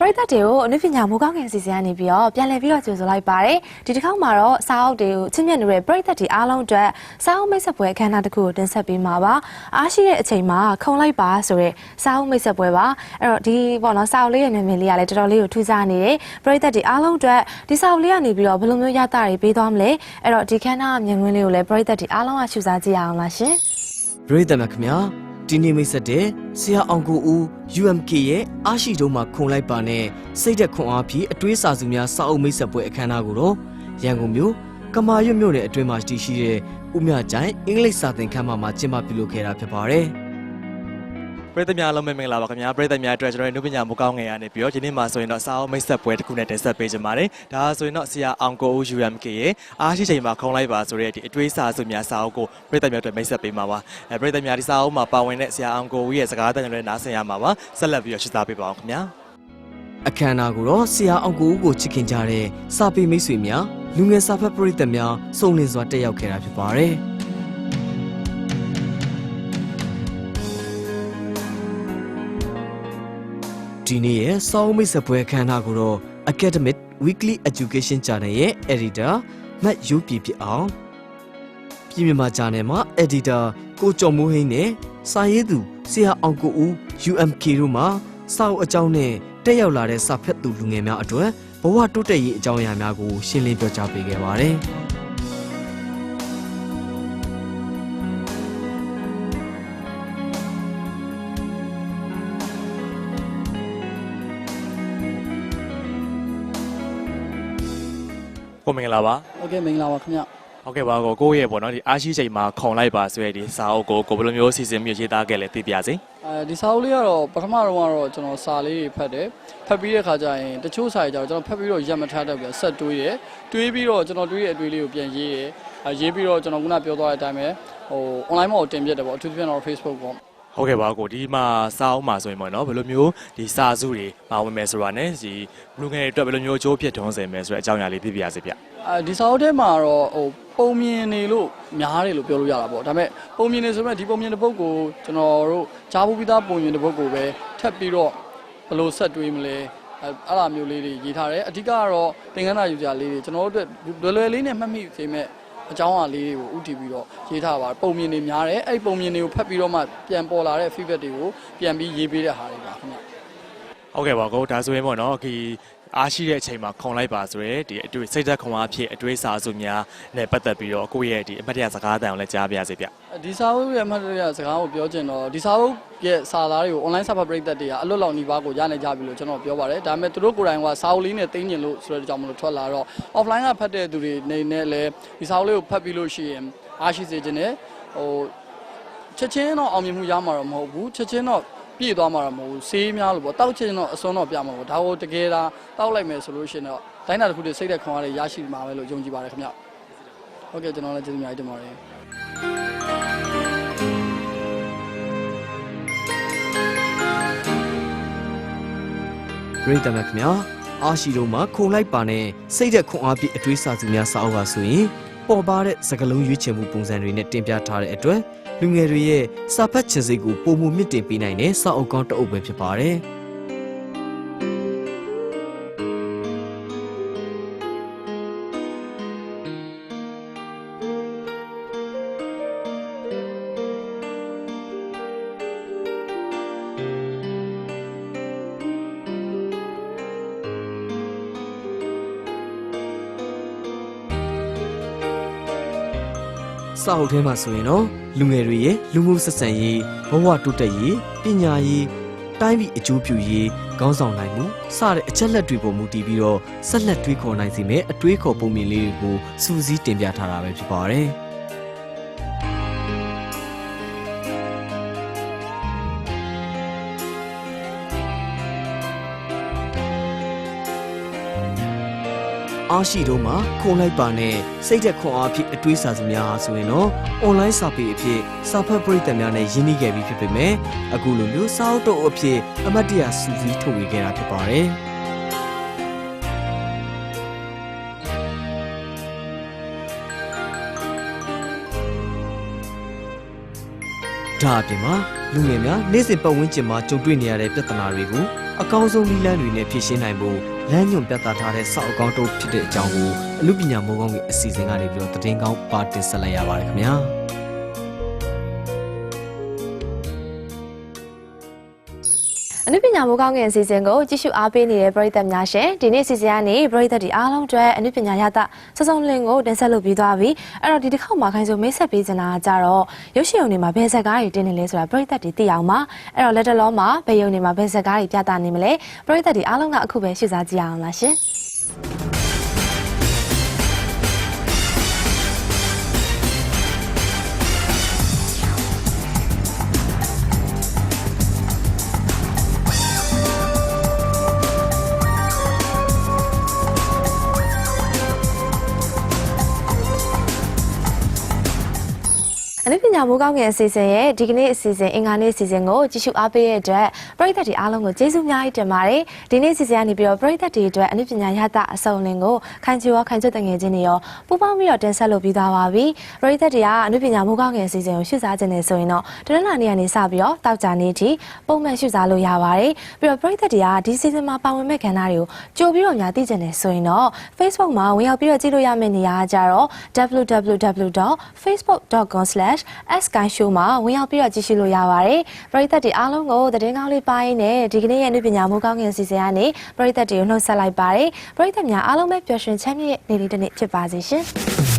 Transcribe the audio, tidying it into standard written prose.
ရိသတ်တွေကိုအနုပညာမိုးကောင်းငယ်အစီအစဉ်ကနေပြီးတော့ပြန်လည်ပြီးတော့ကြိုဆိုလိုက်ပါတယ်ဒီတစ်ခေါက်မှာတော့စာအုပ်တွေကိုချစ်မြတ်နေတဲ့ပရိသတ်တွေအားလုံးအတွက်စာအုပ်မိတ်ဆက်ပွဲအခမ်းအနားတစ်ခုကိုတင်ဆက်ပေးမှာပါအားရှိတဲ့အချိန်မှာခုံလိုက်ပါဆိုတဲ့စာအုပ်မိတ်ဆက်ပွဲပါအဲ့တော့ဒီပေါ့နော်စာအုပ်လေးရဲ့နာမည်လေးကလည်းတော်တော်လေးကိုထူးခြားနေတယ်ပရိသတ်တွေအားလုံးအတွက်ဒီစာအုပ်လေးကနေပြီးတော့ဘယ်လိုမျိုးရတာတွေပေးသွားမလဲအဲ့တော့ဒီခမ်းနားမြင်ကွင်းလေးကိုလည်းပရိသတ်တွေအားလုံးကရှုစားကြည့်ရအောင်လားရှင်ပရိသတ်များခင်ဗျာဒီနေ့မိတ်ဆက်တဲ့ဆရာအောင်ကိုဦး UMK ရဲ့အားရှိတုံးမှာခုံလိုက်ပါနဲ့စိတ်သက်ခွန်အားဖြင့်အတွေးစာစုများစာအုပ်မိတ်ဆက်ပွဲအခမ်းအနားကိုတော့ရန်ကုန်မြို့ကမာရွတ်မြို့နယ်အတွင်းမှာတည်ရှိတဲ့ဦးမြကျိုင်အင်္ဂလိပ်စာသင်ခန်းမှာကျင်းပပြုလုပ်ခဲ့တာဖြစ်ပါတယ်ပရိသတ်များလုံးမင်္ဂလာပါခင်ဗျာပရိသတ်များအတွက်ကျွန်တော်တို့နုပညာမိုးကောင်းငယ်ရနေပြီးတော့ဒီနေ့မှာဆိုရင်တော့စာအုပ်မိတ်ဆက်ပွဲတစ်ခုနဲ့တင်ဆက်ပေးကြပါတယ်ဒါဆိုရင်တော့ဆရာအောင်ကိုဦး UMK ရဲ့အားရှိချိန်မှာခုံလိုက်ပါဆိုတဲ့ဒီအတွေးစာစုများစာအုပ်ကိုပရိသတ်များအတွက်မိတ်ဆက်ပေးမှာပါပရိသတ်များဒီစာအုပ်မှာပါဝင်တဲ့ဆရာအောင်ကိုဦးရဲ့စကားသံတွေနားဆင်ရမှာပါဆက်လက်ပြီးတော့ရှင်းပြပေးပါအောင်ခင်ဗျာအခမ်းအနားကိုတော့ဆရာအောင်ကိုဦးကိုချစ်ခင်ကြတဲ့စာပေမိတ်ဆွေများလူငယ်စာဖတ်ပရိသတ်များစုံလင်စွာတက်ရောက်ခဲ့တာဖြစ်ပါတယ်ဒီနေ့ရဲ့စာအုပ်မိတ်ဆက်ပွဲအခမ်းအနားကိုတော့ Academic Weekly Education Channel ရဲ့ Editor မတ်ယူပြပြအောင်ပြည်မြန်မာ Channel မှာ Editor ကိုကျော်မိုးဟိန်းနဲ့စာရေးသူဆရာအောင်ကိုဦး UMK တို့မှာစာအုပ်အကြောင်းနဲ့တက်ရောက်လာတဲ့စာဖတ်သူလူငယ်များအတွက်ဘဝတိုးတက်ရေးအကြောင်းအရာများကိုရှင်းလင်းပြောကြားပေးခဲ့ပါတယ်ကိုမင်္ဂလာပါဟုတ်ကဲ့မင်္ဂလာပါခင်ဗျဟုတ်ကဲ့ပါကိုရဲ့ပေါ့နော်ဒီအားရှိချိန်မှာခုံလိုက်ပါဆိုရတဲ့ဒီစာအုပ်ကိုဘယ်လိုမျိုးစီစဉ်ပြီးရေးသားခဲ့လဲသိပြစေဒီစာအုပ်လေးကတော့ပထမတော့ကတော့ကျွန်တော်စာလေးတွေဖတ်တယ်ဖတ်ပြီးတဲ့ခါကျရင်တချို့စာတွေကျတော့ကျွန်တော်ဖတ်ပြီးတော့ရက်မထားတတ်ပြီးဆက်တွေးတယ်တွေးပြီးတော့ကျွန်တော်တွေးရဲ့အတွေးလေးကိုပြန်ရေးတယ်ရေးပြီးတော့ကျွန်တော်ခုနပြောသွားတဲ့အတိုင်းပဲonline မှာတင်ပြတယ်ပေါ့အထူးသဖြင့်တော့ Facebook ပေါ့ဟုတ်ကဲ့ပါဒီမှာစာအုပ်မှာဆိုရင်ပေါ့နော်ဘယ်လိုမျိုးဒီစာစုတွေပါဝင်မယ်ဆိုတာနဲ့ဒီလူငယ်တွေအတွက်ဘယ်လိုမျိုးအကျိုးဖြစ်ထွန်းစေမယ်ဆိုတဲ့အကြောင်းအရာလေးသိပြရစေဗျဒီစာအုပ်ထဲမှာတော့ပုံမြင်နေလို့များတယ်လို့ပြောလို့ရတာပေါ့ဒါပေမဲ့ပုံမြင်နေဆိုမဲ့ဒီပုံမြင်တဲ့ပုဂ္ဂိုလ်ကျွန်တော်တို့ကြားဘူးပြီးသားပုံမြင်တဲ့ပုဂ္ဂိုလ်ပဲထပ်ပြီးတော့ဘယ်လိုဆက်တွေးမလဲအဲ့လိုမျိုးလေးတွေရေးထားတယ်အဓိကကတော့သင်ခန်းစာယူကြလေးတွေကျွန်တော်တို့အတွက်လွယ်လွယ်လေးနဲ့မှတ်မိစေမဲ့အကြောင်းအရာလေးတွေကိုဥတည်ပြီးတော့ရေးထားပါပုံမြင်နေများတယ်အဲ့ပုံမြင်တွေကိုဖတ်ပြီးတော့မှပြန်ပေါ်လာတဲ့ feedback တွေကိုပြန်ပြီးရေးပေးတဲ့ဟာတွေပါခင်ဗျဟုတ်ကဲ့ပါဒါဆိုရင်ပေါ့နော်အားရှိတဲ့အချိန်မှာခုံလိုက်ပါဆိုရဲဒီအတွေ့စိတ်သက်ခွန်အားဖြင့်အတွေ့စာစုများနဲ့ပတ်သက်ပြီးတော့ကိုယ့်ရဲ့ဒီအမှတ်တရစကားအတန်ကိုလည်းကြားပြရစေဗျဒီစာအုပ်ရဲ့အမှတ်တရစကားကိုပြောချင်တော့ဒီစာအုပ်ရဲ့စာသားတွေကို online စာဖတ်ပရိသတ်တွေကအလွတ်လောက်နှီးပါးကိုရနိုင်ကြပြီလို့ကျွန်တော်ပြောပါတယ်ဒါပေမဲ့သူတို့ကိုယ်တိုင်ကစာအုပ်လေးနဲ့သိငင်လို့ဆိုတဲ့အကြောင်းမလို့ထွက်လာတော့ offline ကဖတ်တဲ့သူတွေနေနဲ့လည်းဒီစာအုပ်လေးကိုဖတ်ပြီးလို့ရှိရင်အားရှိစေခြင်းနဲ့ချက်ချင်းတော့အောင်မြင်မှုရမှာတော့မဟုတ်ဘူးချက်ချင်းတော့ပြည့်သွားမှာတော့မဟုတ်ဘူးဆေးများလို့ပေါ့တောက်ချင်တော့အစွန်းတော့ပြမှာပေါ့ဒါကိုတကယ်ဒါတောက်လိုက်မယ်ဆိုလို့ရှိရင်တော့တိုင်းတာတစ်ခုတည်းစိတ်သက်ခွန်အားတွေရရှိမှာပဲလို့ယုံကြည်ပါတယ်ခင်ဗျဟုတ်ကဲ့ကျွန်တော်လည်းကျေးဇူးများတင်ပါတယ်ပရိသတ်များခင်ဗျာအားရှိတော့မှခုံလိုက်ပါနဲ့စိတ်သက်ခွန်အားဖြင့်အတွေးစာစုများစာအုပ်ပါဆိုရင်ပေါ်ပါတဲ့စကားလုံးရွေးချယ်မှုပုံစံတွေနဲ့တင်ပြထားတဲ့အတွက်လူငယ်တွေရဲ့စာဖတ်ချင်စိတ်ကိုပုံမှုမြင့်တင်ပေးနိုင်တဲ့စာအုပ်ကောင်းတစ်အုပ်ပဲဖြစ်ပါတယ်စာအုပ်ထဲမှာဆိုရင်တော့လူငယ်တွေရဲ့လူမှုဆက်ဆံရေးဘဝတိုးတက်ရေးပညာရေးတိုင်းပြည်အကျိုးပြုရေးခေါင်းဆောင်နိုင်မှုစတဲ့အချက်လက်တွေပေါ်မူတည်ပြီးတော့ဆက်လက်တွေးခေါ်နိုင်စေမယ့်အတွေးခေါ်ပုံမြင်လေးတွေကိုစူးစီးတင်ပြထားတာပဲဖြစ်ပါတယ်အားရှိတော့မှခုံလိုက်ပါနဲ့စိတ်သက်ခွန်အားဖြင့်အတွေးစာစုများဆိုရင်တော့ online စာပေအဖြစ်စာဖတ်ပရိသတ်များနဲ့ရင်းနှီးခဲ့ပြီးဖြစ်ပေမဲ့အခုလိုမျိုးစာအုပ်တုပ်အဖြစ်အမှတ်တရစူးစီးထုတ်ဝေခဲ့တာဖြစ်ပါတယ်ဒါအပြင်မှာလူငယ်များနေ့စဉ်ပတ်ဝန်းကျင်မှာကြုံတွေ့နေရတဲ့ပြဿနာတွေကို အကောင်းဆုံးနည်းလမ်းတွေနဲ့ဖြည့်ရှင်းနိုင်ဖို့လမ်းညွှန်ပြသထားတဲ့စောက်အကောင့်တို့ဖြစ်တဲ့အကြောင်းကိုအမှုပညာမိုးကောင်းရဲ့အစီအစဉ်ကနေပြီးတော့သတင်းကောင်းပါတင်ဆက်လိုက်ရပါတယ်ခင်ဗျာအနုပညာမိုးကောင်းငယ်အစီအစဉ်ကိုကြည့်ရှုအားပေးနေတဲ့ပရိသတ်များရှင်ဒီနေ့အစီအစဉ်ကနေပရိသတ်ဒီအားလုံးအတွက်အနုပညာရတစုံစုံလင်ကိုတင်ဆက်လုပ်ပြီးသွားပြီအဲ့တော့ဒီတစ်ခေါက်မှာခိုင်စုံမိတ်ဆက်ပေးချင်တာကကြတော့ရုပ်ရှင်ရုံတွေမှာဘယ်ဇာတ်ကားတွေတင်နေလဲဆိုတာပရိသတ်ဒီသိအောင်ပါအဲ့တော့လက်တလုံးမှာဘယ်ရုံတွေမှာဘယ်ဇာတ်ကားတွေပြသနေမလဲပရိသတ်ဒီအားလုံးကအခုပဲရှုစားကြည့်အောင်လားရှင်အနုပညာမိုးကောင်းငယ်အစီအစဉ်ရဲ့ဒီကနေ့အစီအစဉ်အင်္ဂါနေ့အစီအစဉ်ကိုကြည့်ရှုအားပေးတဲ့အတွက်ပရိသတ်တွေအားလုံးကိုကျေးဇူးအများကြီးတင်ပါတယ်ဒီနေ့အစီအစဉ်ကနေပြီးတော့ပရိသတ်တွေအတွက်အနုပညာရတအစုံလင်ကိုခိုင်ချောခိုင်ချွတ်တငယ်ချင်းတွေရောပူးပေါင်းပြီးတော့တင်ဆက်လုပ်ပြီးသားပါပြီပရိသတ်တွေကအနုပညာမိုးကောင်းငယ်အစီအစဉ်ကိုရှုစားခြင်းနဲ့ဆိုရင်တော့တနင်္လာနေ့ကနေစပြီးတော့တောက်ကြနေ့ထိပုံမှန်ရှုစားလို့ရပါတယ်ပြီးတော့ပရိသတ်တွေကဒီအစီအစဉ်မှာပါဝင်မဲ့ကဏ္ဍတွေကိုကြိုပြီးတော့ညာသိကျင်တယ်ဆိုရင်တော့ Facebook မှာဝင်ရောက်ပြီးတော့ကြည့်လို့ရမယ့်နေရာကကြတော့ www.facebook.com/sky-show မှာဝင်ရောက်ပြီးတော့ကြည့်ရှုလို့ရပါတယ်ပရိသတ်တွေအားလုံးကိုသတင်းကောင်းလေးပါရင်းနဲ့ဒီကနေ့ရဲ့အနုပညာမိုးကောင်းငယ်အစီအစဉ်ကနေပရိသတ်တွေကိုနှုတ်ဆက်လိုက်ပါတယ်ပရိသတ်များအားလုံးပဲပျော်ရွှင်ချမ်းမြေ့နေလေးတစ်နေ့ဖြစ်ပါစေရှင်